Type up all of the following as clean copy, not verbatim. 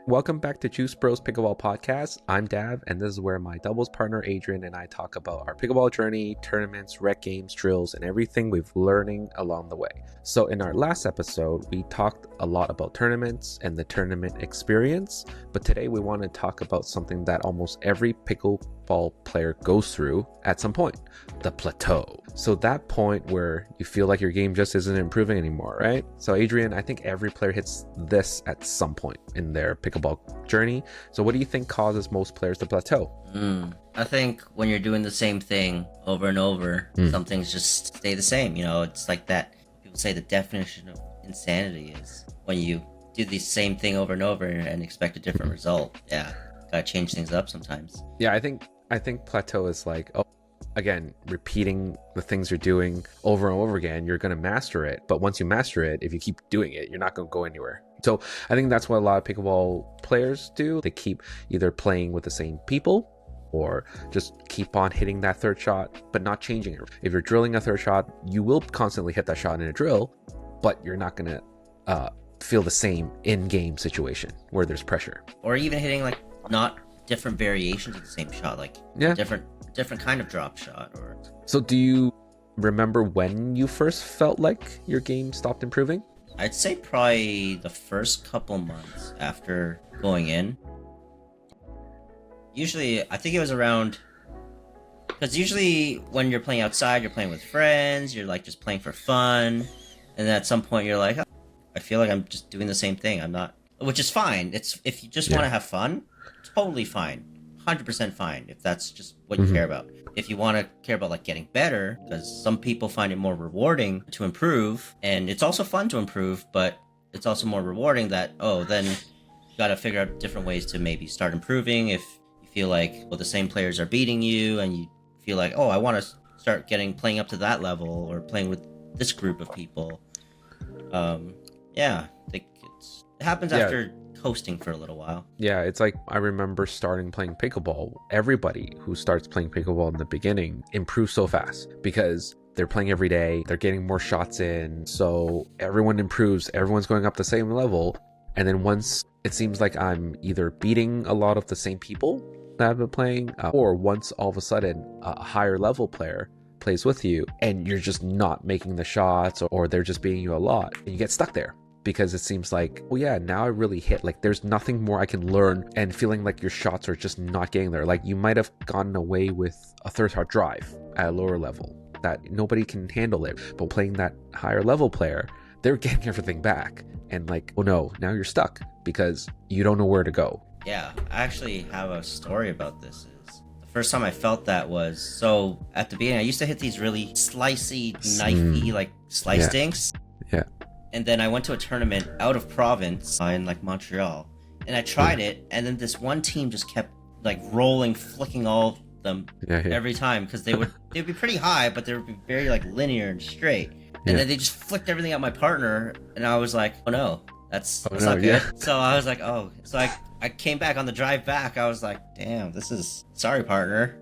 Welcome back to Juice Bros Pickleball Podcast. I'm Dav, and this is where my doubles partner Adrian and I talk about our pickleball journey, tournaments, rec games, drills, and everything we've learning along the way. So in our last episode, we talked a lot about tournaments and the tournament experience, but today we want to talk about something that almost every pickleball player goes through at some point, the plateau. So that point where you feel like your game just isn't improving anymore, right? So Adrian, I think every player hits this at some point in their pickleball journey. So what do you think causes most players to plateau? I think when you're doing the same thing over and over, some things just stay the same. You know, it's like that. People say the definition of insanity is when you do the same thing over and over and expect a different result. Yeah, gotta change things up sometimes. Yeah, I think plateau is like, again, repeating the things you're doing over and over again, you're going to master it. But once you master it, if you keep doing it, you're not going to go anywhere. So I think that's what a lot of pickleball players do. They keep either playing with the same people or just keep on hitting that third shot, but not changing it. If you're drilling a third shot, you will constantly hit that shot in a drill, but you're not going to feel the same in-game situation where there's pressure. Or even hitting like not different variations of the same shot, like different kind of drop shot. Or so do you remember when you first felt like your game stopped improving? I'd say probably the first couple months after going in. Usually I think it was around, because usually when you're playing outside, you're playing with friends, you're like just playing for fun, and then at some point you're like, oh, I feel like I'm just doing the same thing. I'm not, which is fine. It's, if you just want to have fun, totally fine. 100% fine if that's just what you care about. If you want to care about like getting better, because some people find it more rewarding to improve, and it's also fun to improve, but it's also more rewarding that, then you got to figure out different ways to maybe start improving. If you feel like, well, the same players are beating you and you feel like, I want to start playing up to that level or playing with this group of people. I think it happens after coasting for a little while. Yeah, it's like I remember starting playing pickleball. Everybody who starts playing pickleball in the beginning improves so fast because they're playing every day, they're getting more shots in, so everyone improves, everyone's going up the same level. And then once it seems like I'm either beating a lot of the same people that I've been playing, or once all of a sudden a higher level player plays with you and you're just not making the shots, or they're just beating you a lot, and you get stuck there. Because it seems like, now I really hit. Like there's nothing more I can learn, and feeling like your shots are just not getting there. Like you might have gotten away with a third shot drive at a lower level that nobody can handle it. But playing that higher level player, they're getting everything back. And like, oh no, now you're stuck because you don't know where to go. Yeah, I actually have a story about this. The first time I felt that was, so at the beginning, I used to hit these really slicey, knifey, like slice dinks. Yeah. And then I went to a tournament out of province in like Montreal, and I tried it, and then this one team just kept like rolling, flicking all of them every time, because they'd be pretty high, but they would be very like linear and straight. And then they just flicked everything at my partner, and I was like, oh no, that's not good. Yeah. So I was like, so I came back on the drive back. I was like, damn, sorry partner.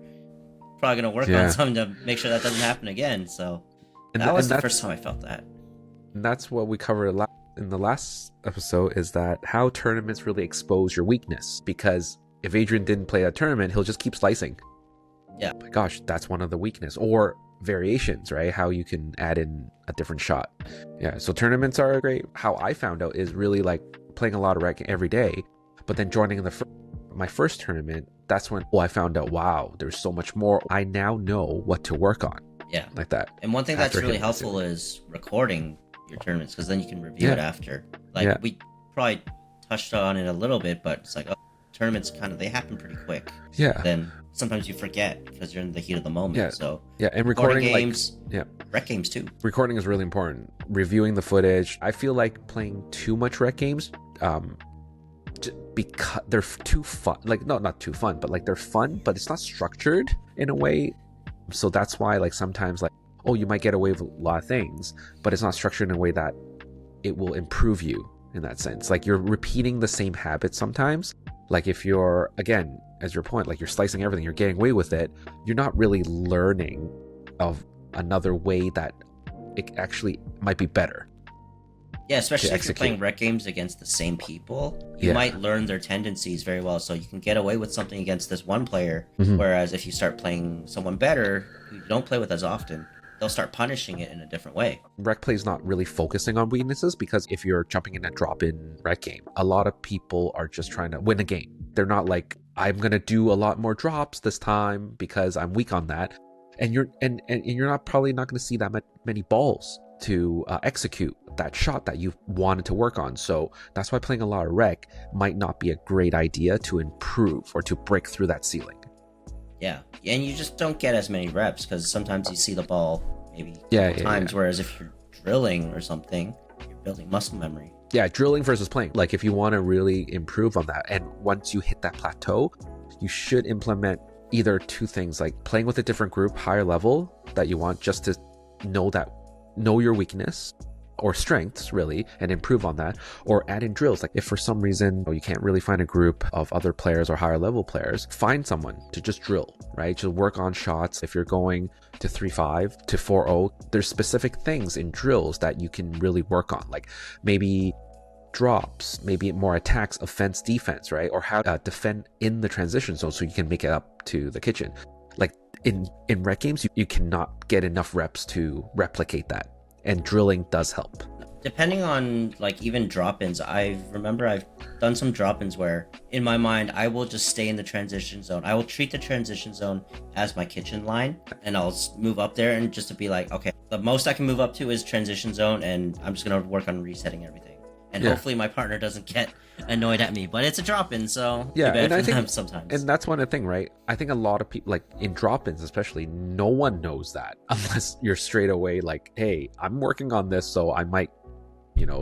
Probably gonna work on something to make sure that doesn't happen again. So that was the first time I felt that. And that's what we covered in the last episode, is that how tournaments really expose your weakness. Because if Adrian didn't play that tournament, he'll just keep slicing. Yeah. My gosh, that's one of the weakness. Or variations, right? How you can add in a different shot. Yeah, so tournaments are great. How I found out is really like playing a lot of rec every day, but then joining my first tournament, that's when I found out, wow, there's so much more. I now know what to work on. Yeah. Like that. And one thing that's really helpful is recording your tournaments, because then you can review it after. Like we probably touched on it a little bit, but it's like tournaments they happen pretty quick. Yeah. Then sometimes you forget because you're in the heat of the moment. Yeah. So and recording games, rec games too. Recording is really important. Reviewing the footage. I feel like playing too much rec games, because they're too fun. Like not too fun, but like they're fun, but it's not structured in a way. So that's why like sometimes like, you might get away with a lot of things, but it's not structured in a way that it will improve you in that sense. Like you're repeating the same habits sometimes. Like if you're, again, as your point, like you're slicing everything, you're getting away with it, you're not really learning of another way that it actually might be better. Yeah, especially if you're execute. playing rec games against the same people, you might learn their tendencies very well, so you can get away with something against this one player, whereas if you start playing someone better, who you don't play with as often, they'll start punishing it in a different way. Rec play is not really focusing on weaknesses, because if you're jumping in a drop-in rec game, a lot of people are just trying to win a game. They're not like, I'm gonna do a lot more drops this time because I'm weak on that. And you're not probably not going to see that many balls to execute that shot that you wanted to work on. So that's why playing a lot of rec might not be a great idea to improve or to break through that ceiling. Yeah, and you just don't get as many reps because sometimes you see the ball maybe times, whereas if you're drilling or something, you're building muscle memory. Yeah, drilling versus playing. Like if you want to really improve on that, and once you hit that plateau, you should implement either two things, like playing with a different group, higher level that you want, just to know your weakness or strengths really and improve on that, or add in drills. Like if for some reason you can't really find a group of other players or higher level players, find someone to just drill, right? Just work on shots. If you're going to 3-5 to 4-0, there's specific things in drills that you can really work on, like maybe drops, maybe more attacks, offense, defense, right? Or how to defend in the transition zone so you can make it up to the kitchen. Like in rec games, you cannot get enough reps to replicate that, and drilling does help. Depending on like even drop-ins, I remember I've done some drop-ins where in my mind I will just stay in the transition zone. I will treat the transition zone as my kitchen line, and I'll move up there and just to be like, okay, the most I can move up to is transition zone, and I'm just gonna work on resetting everything. And hopefully my partner doesn't get annoyed at me, but it's a drop-in, so and I think sometimes. And that's one of the thing, right? I think a lot of people, like in drop-ins especially, no one knows that unless you're straight away like, hey, I'm working on this, so I might,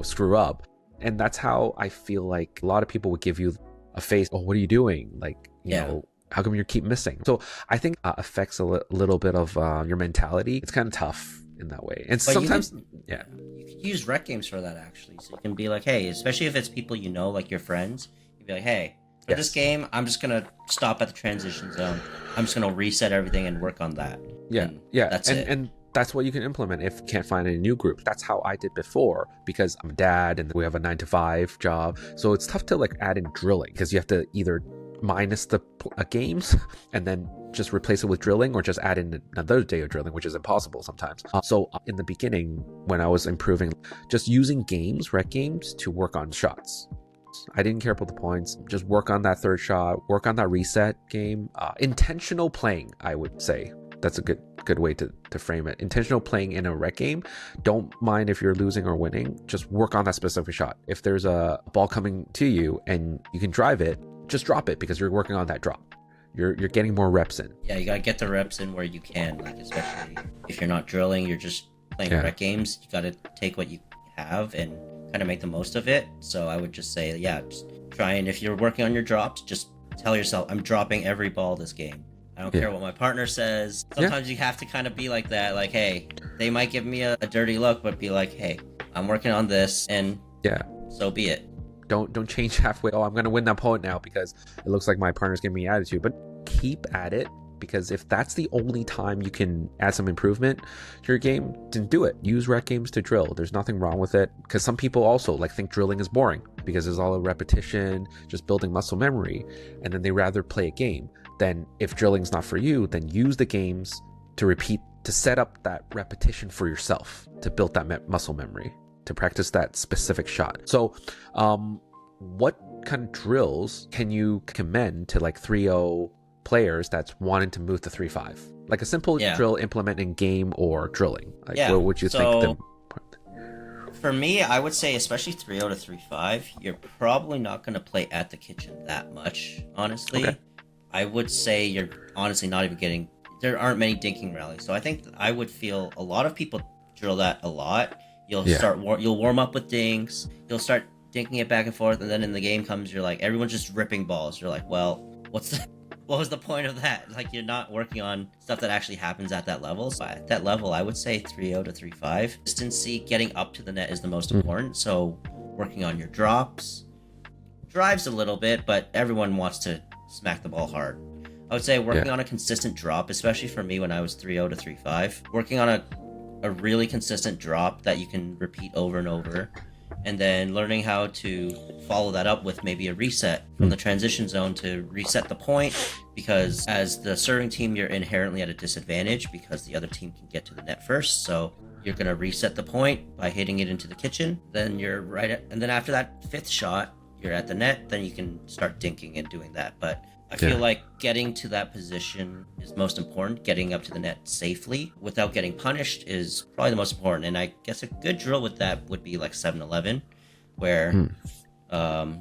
screw up. And that's how I feel like a lot of people would give you a face. Oh, what are you doing? Like, you know, how come you keep missing? So I think affects a little bit of your mentality. It's kind of tough in that way, and but sometimes you could use rec games for that actually, so you can be like, hey, especially if it's people like your friends, you'd be like, hey, for this game I'm just gonna stop at the transition zone, I'm just gonna reset everything and work on that. That's it. And that's what you can implement if you can't find any new group. That's how I did before, because I'm a dad and we have a 9-to-5 job, so it's tough to like add in drilling, because you have to either minus the games and then just replace it with drilling, or just add in another day of drilling, which is impossible sometimes. So in the beginning, when I was improving, just using rec games to work on shots. I didn't care about the points, just work on that third shot, work on that reset game. Intentional playing, I would say. That's a good way to frame it. Intentional playing in a rec game. Don't mind if you're losing or winning, just work on that specific shot. If there's a ball coming to you and you can drive it, just drop it, because you're working on that drop. You're getting more reps in. Yeah, you gotta get the reps in where you can, like especially if you're not drilling, you're just playing rec games. You gotta take what you have and kind of make the most of it. So I would just say, just try, and if you're working on your drops, just tell yourself, I'm dropping every ball this game. I don't care what my partner says. Sometimes you have to kind of be like that, like, hey, they might give me a dirty look, but be like, hey, I'm working on this, and so be it. Don't change halfway. Oh, I'm gonna win that point now because it looks like my partner's giving me attitude. But keep at it, because if that's the only time you can add some improvement to your game, then do it. Use rec games to drill. There's nothing wrong with it, because some people also think drilling is boring because there's all a repetition, just building muscle memory, and then they rather play a game. Then if drilling's not for you, then use the games to repeat, to set up that repetition for yourself, to build that muscle memory, to practice that specific shot. So what kind of drills can you commend to 3-0 players that's wanting to move to 3-5? Like a simple drill implement in game or drilling. What would you think? For me, I would say especially 3-0 to 3-5, you're probably not going to play at the kitchen that much, honestly. Okay. I would say you're honestly not even getting... There aren't many dinking rallies. So I think I would feel a lot of people drill that a lot. You'll you'll warm up with dinks. You'll start dinking it back and forth, and then in the game comes, you're like, everyone's just ripping balls. You're like, well, what was the point of that? You're not working on stuff that actually happens at that level. So at that level, I would say 3-0 to 3-5. Consistency, getting up to the net is the most important. So working on your drops, drives a little bit, but everyone wants to smack the ball hard. I would say working on a consistent drop, especially for me when I was 3-0 to 3-5, working on a really consistent drop that you can repeat over and over, and then learning how to follow that up with maybe a reset from the transition zone to reset the point, because as the serving team, you're inherently at a disadvantage because the other team can get to the net first. So you're going to reset the point by hitting it into the kitchen. Then you're and then after that 5th shot, you're at the net, then you can start dinking and doing that. But I feel like getting to that position is most important. Getting up to the net safely without getting punished is probably the most important. And I guess a good drill with that would be like 7-Eleven, where how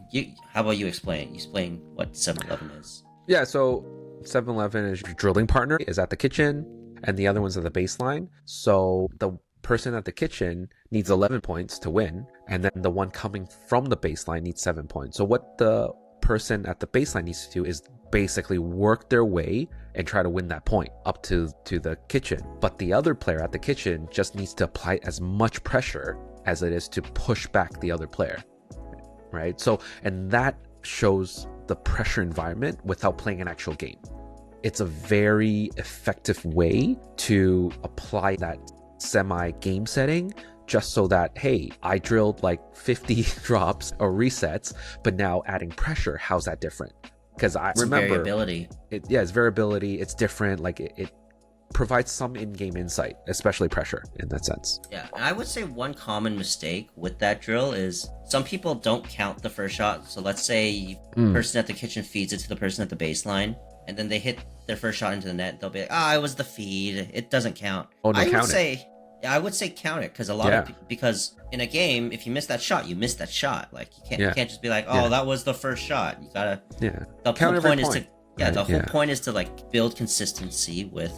about you explain? You explain what 7-Eleven is. Yeah, so 7-Eleven is your drilling partner is at the kitchen, and the other one's at the baseline. So the person at the kitchen needs 11 points to win, and then the one coming from the baseline needs 7 points. So what the person at the baseline needs to do is basically work their way and try to win that point up to the kitchen. But the other player at the kitchen just needs to apply as much pressure as it is to push back the other player, right? So, and that shows the pressure environment without playing an actual game. It's a very effective way to apply that semi-game setting, just so that, hey, I drilled like 50 drops or resets, but now adding pressure, how's that different? Because I remember variability. It's variability. It's different. Like it provides some in-game insight, especially pressure in that sense. Yeah, and I would say one common mistake with that drill is some people don't count the first shot. So let's say the person at the kitchen feeds it to the person at the baseline, and then they hit their first shot into the net. They'll be like, it was the feed. It doesn't count. Oh, no, count it. I would say count it, because because in a game, if you miss that shot, you miss that shot. Like you can't just be like, that was the first shot. You gotta the count whole point is point. the whole point is to like build consistency with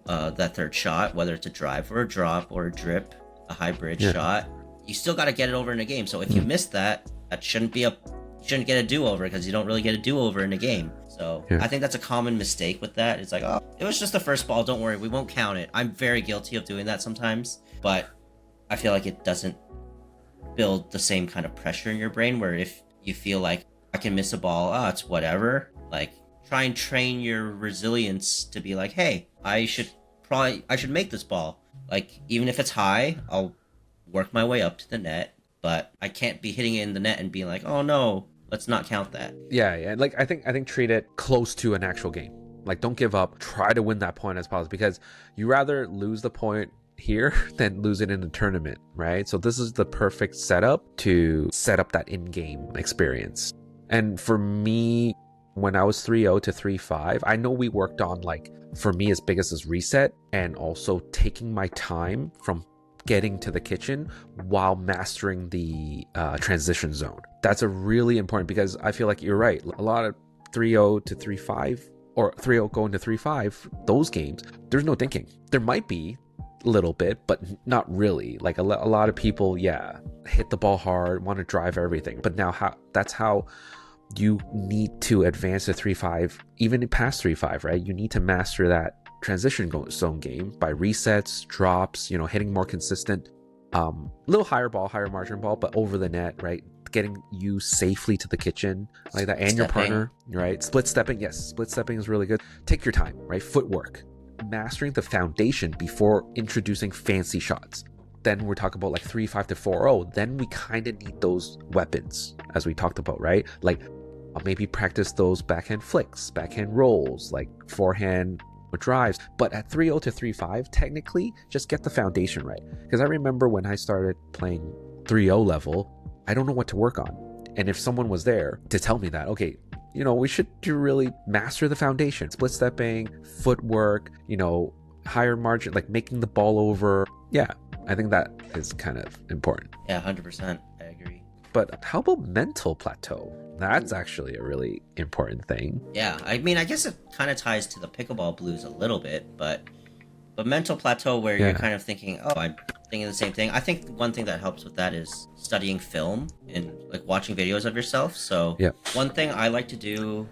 that third shot, whether it's a drive or a drop or a drip, a high bridge shot. You still got to get it over in a game. So if you miss that shouldn't be you shouldn't get a do-over, because you don't really get a do-over in a game. So I think that's a common mistake with that. It's like, it was just the first ball, don't worry, we won't count it. I'm very guilty of doing that sometimes, but I feel like it doesn't build the same kind of pressure in your brain, where if you feel like I can miss a ball, it's whatever. Like, try and train your resilience to be like, hey, I should make this ball. Like, even if it's high, I'll work my way up to the net, but I can't be hitting it in the net and being like, oh no, let's not count that. Yeah. Like I think treat it close to an actual game. Like, don't give up. Try to win that point as possible, because you rather lose the point here than lose it in a tournament, right? So this is the perfect setup to set up that in-game experience. And for me, when I was 3-0 to 3-5, I know we worked on, like, for me, as big as this reset, and also taking my time from getting to the kitchen while mastering the transition zone. That's a really important, because I feel like you're right. A lot of 3-0 to 3-5 or 3-0 going to 3-5, those games, there's no thinking. There might be a little bit, but not really. Like a lot of people, hit the ball hard, want to drive everything. But now that's how you need to advance to 3-5, even past 3-5, right? You need to master that transition zone game by resets, drops, hitting more consistent, little higher margin ball, but over the net, right? Getting you safely to the kitchen like that, and your partner, right? Split stepping is really good. Take your time, right? Footwork, mastering the foundation before introducing fancy shots. Then we're talking about like 3-5 to 4-0. Then we kind of need those weapons, as we talked about, right? Like, I'll maybe practice those backhand flicks, backhand rolls, like forehand drives. But at 3-0 to 3-5, technically, just get the foundation right. Because I remember when I started playing 3-0 level, I don't know what to work on. And if someone was there to tell me that, okay, we should really master the foundation. Split stepping, footwork, higher margin, like making the ball over. Yeah, I think that is kind of important. Yeah, 100%. I agree. But how about mental plateau? That's actually a really important thing. Yeah, I mean, I guess it kind of ties to the pickleball blues a little bit, but mental plateau, where you're kind of thinking, I'm thinking the same thing. I think one thing that helps with that is studying film and like watching videos of yourself. So one thing I like to do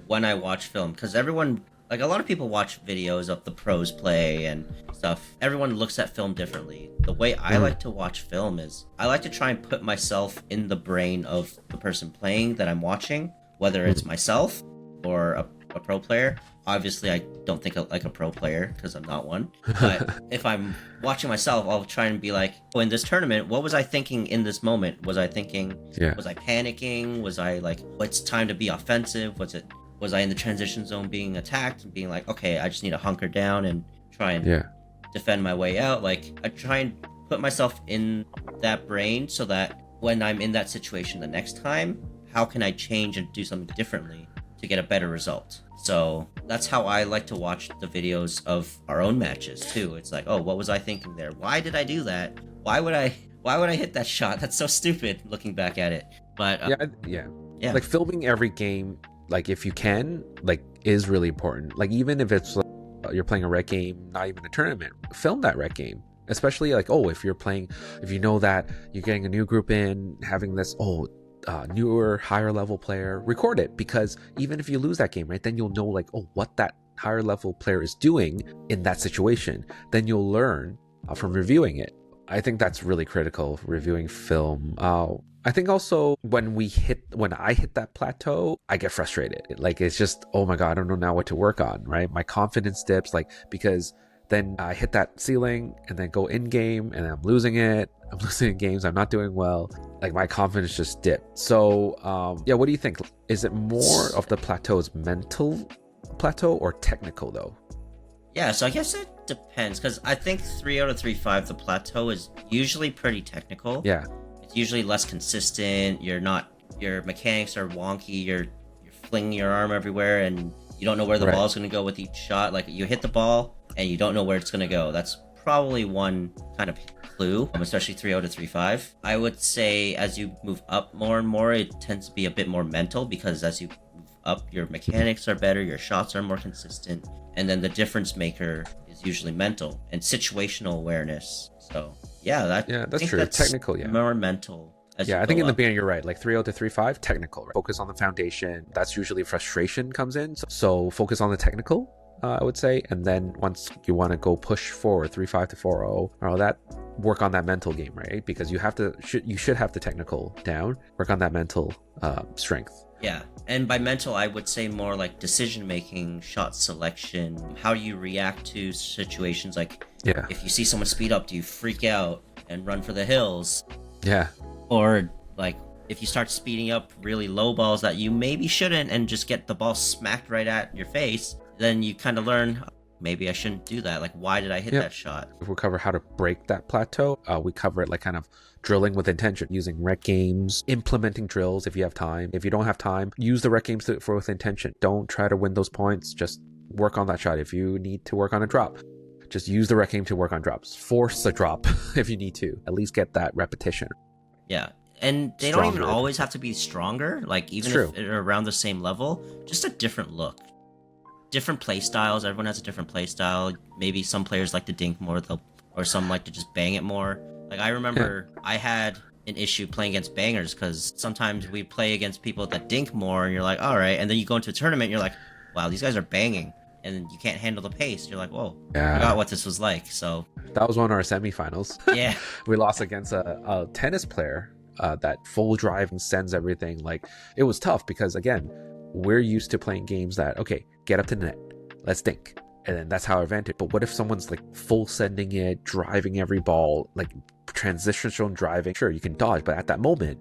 when I watch film, because everyone, like a lot of people watch videos of the pros play and stuff. Everyone looks at film differently. The way I like to watch film is I like to try and put myself in the brain of the person playing that I'm watching, whether it's myself or a pro player. Obviously, I don't think like a pro player because I'm not one. But if I'm watching myself, I'll try and be like, oh, in this tournament, what was I thinking in this moment? Was I thinking, was I panicking? Was I like, it's time to be offensive? Was I in the transition zone being attacked and being like, okay, I just need to hunker down and try and defend my way out? Like, I try and put myself in that brain so that when I'm in that situation the next time, how can I change and do something differently to get a better result? So that's how I like to watch the videos of our own matches too. It's like, oh, what was I thinking there? Why did I do that? Why would I hit that shot? That's so stupid looking back at it. But yeah. Like filming every game, like if you can, like is really important. Like even if it's like, you're playing a rec game, not even a tournament, film that rec game. Especially like, oh, if you know that you're getting a new group in, having this, newer, higher level player, record it, because even if you lose that game, right, then you'll know like, oh, what that higher level player is doing in that situation. Then you'll learn from reviewing it. I think that's really critical, reviewing film. I think also when I hit that plateau, I get frustrated. Like it's just, oh my God, I don't know now what to work on, right? My confidence dips, like, because then I hit that ceiling and then go in game and I'm losing it. I'm losing games. I'm not doing well. Like my confidence just dipped. So what do you think? Is it more of the plateau's mental plateau or technical though? Yeah, so I guess it depends, because I think 3 out of 3.5, the plateau is usually pretty technical. Yeah. It's usually less consistent. Your mechanics are wonky. You're flinging your arm everywhere and you don't know where the ball's going to go with each shot. Like you hit the ball and you don't know where it's going to go. That's probably one kind of clue, especially 3 out of 3.5. I would say as you move up more and more, it tends to be a bit more mental, because as you move up, your mechanics are better, your shots are more consistent, and then the difference maker is usually mental and situational awareness. So that's true. Technical, more mental. I think in the beginning you're right. Like 3.0 to 3.5, technical. Right? Focus on the foundation. That's usually frustration comes in. So focus on the technical, I would say, and then once you want to go push forward 3.5 to 4.0 or all that, work on that mental game, right? Because you should have the technical down. Work on that mental strength. Yeah, and by mental, I would say more like decision making, shot selection. How do you react to situations? Like, if you see someone speed up, do you freak out and run for the hills? Yeah. Or like, if you start speeding up really low balls that you maybe shouldn't and just get the ball smacked right at your face, then you kind of learn, maybe I shouldn't do that. Like, why did I hit that shot? We'll cover how to break that plateau. We cover it like kind of drilling with intention, using rec games, implementing drills if you have time. If you don't have time, use the rec games with intention. Don't try to win those points. Just work on that shot. If you need to work on a drop, just use the rec game to work on drops. Force a drop if you need to. At least get that repetition. Yeah. And they don't even always have to be stronger. Like, even if they're around the same level, just a different look. Different play styles. Everyone has a different play style. Maybe some players like to dink more, or some like to just bang it more. Like, I remember I had an issue playing against bangers, because sometimes we play against people that dink more, and you're like, all right. And then you go into a tournament, and you're like, wow, these guys are banging. And you can't handle the pace. You're like, whoa, I forgot what this was like. So that was one of our semifinals. Yeah. We lost against a tennis player that full drive and sends everything. Like, it was tough because, again, we're used to playing games that, okay, get up to the net, let's dink. And then that's how our advantage. But what if someone's like full sending it, driving every ball, like transitional driving? Sure, you can dodge, but at that moment,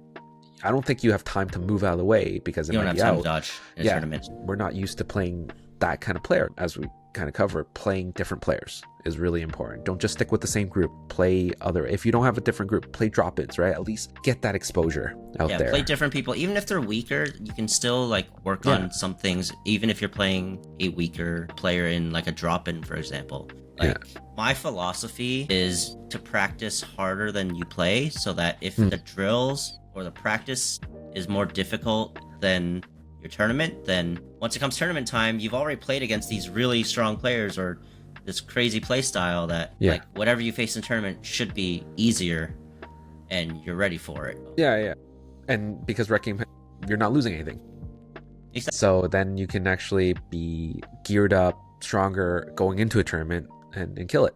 I don't think you have time to move out of the way because it you don't might have time out. to dodge in a tournament. We're not used to playing that kind of player. As we kind of cover, playing different players is really important. Don't just stick with the same group. Play other. If you don't have a different group, play drop-ins, right? At least get that exposure out there. Play different people. Even if they're weaker, you can still like work on some things. Even if you're playing a weaker player in like a drop-in, for example. Like, my philosophy is to practice harder than you play, so that if the drills or the practice is more difficult than your tournament, then once it comes tournament time, you've already played against these really strong players or this crazy play style that like whatever you face in tournament should be easier, and you're ready for it. And because rec game, you're not losing anything. Exactly. So then you can actually be geared up, stronger going into a tournament and kill it.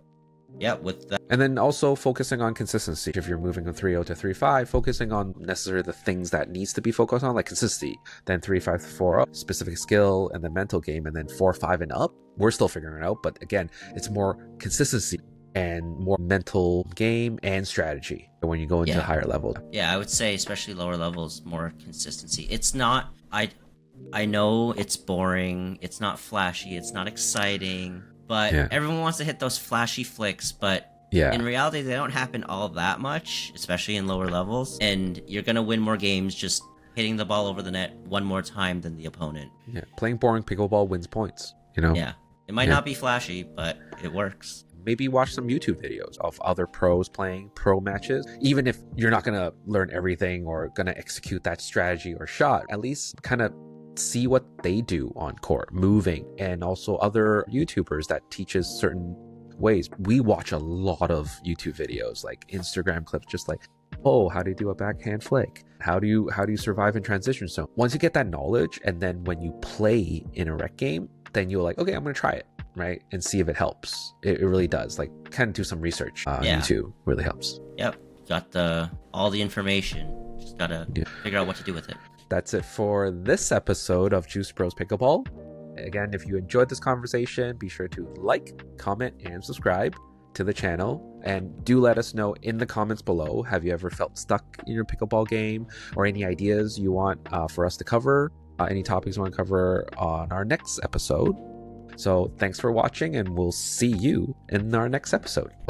Yeah, with that. And then also focusing on consistency. If you're moving from 3-0 to 3-5, focusing on necessarily the things that needs to be focused on, like consistency. Then 3-5 to 4-0, specific skill and the mental game. And then 4-5 and up, we're still figuring it out. But again, it's more consistency and more mental game and strategy when you go into higher level. Yeah, I would say especially lower levels, more consistency. It's not, I know it's boring, it's not flashy, it's not exciting, but everyone wants to hit those flashy flicks, but in reality they don't happen all that much, especially in lower levels, and you're gonna win more games just hitting the ball over the net one more time than the opponent. Playing boring pickleball wins points, you know. It might not be flashy, but it works. Maybe watch some YouTube videos of other pros playing pro matches. Even if you're not going to learn everything or going to execute that strategy or shot, at least kind of see what they do on court, moving, and also other YouTubers that teaches certain ways. We watch a lot of YouTube videos, like Instagram clips, just like, oh, how do you do a backhand flick? How do you survive in transition? So once you get that knowledge, and then when you play in a rec game, then you're like, okay, I'm going to try it. Right, and see if it helps. It really does. Like, kind of do some research. YouTube really helps. Yep, got all the information. Just gotta figure out what to do with it. That's it for this episode of Juice Bros Pickleball. Again, if you enjoyed this conversation, be sure to like, comment, and subscribe to the channel. And do let us know in the comments below. Have you ever felt stuck in your pickleball game, or any ideas you want for us to cover? Any topics you want to cover on our next episode? So thanks for watching, and we'll see you in our next episode.